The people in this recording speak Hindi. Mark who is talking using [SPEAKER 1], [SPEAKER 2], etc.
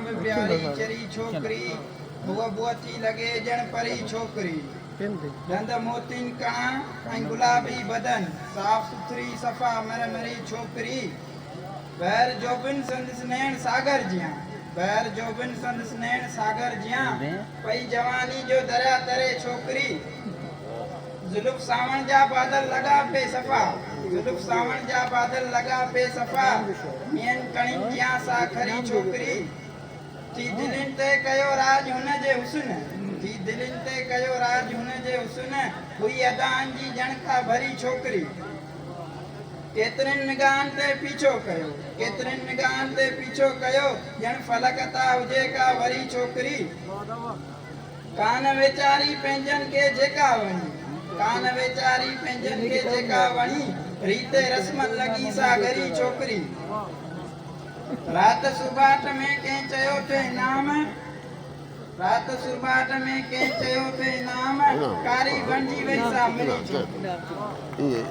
[SPEAKER 1] आंब प्यारी चरी छोकरी बुआ बुआ थी लगे जण परी छोकरी दंद मोतिन कणा ऐं गुलाबी बदन साफ सुथरी सफ़ा मरमरी छोकरी बैर जोबिन संदस नैण सागर जियां बैर जोबिन संदस नैण सागर जियां पई जवानी जो दरिया तरे छोकरी जुल्फ सावण जा बादल लगा पे सफ़ा जुल्फ सावण जा बादल लगा पे सफ़ा मियन कणिन जियां सा खरी छोकरी थी दिलिन ते कयो राज हुन जे हुस्न थी दिलिन ते कयो राज हुन जे हुस्न हुई अदान जी जणका भरी छोकरी केतरन निगाहन ते पीछो कयो केतरन निगाहन ते पीछो कयो जण फलकता हुजे का वरी छोकरी कान वेचारी पंहिंजन के जेका वणी कान वेचारी पंहिंजन के जेका वणी रीते रस्मन लगी सागरी छोकरी रात सुबाट में कंहिं चयो थे नाम रात सुबाट में कंहिं चयो थे नाम कारी बणजी वई सा मिली छोकरी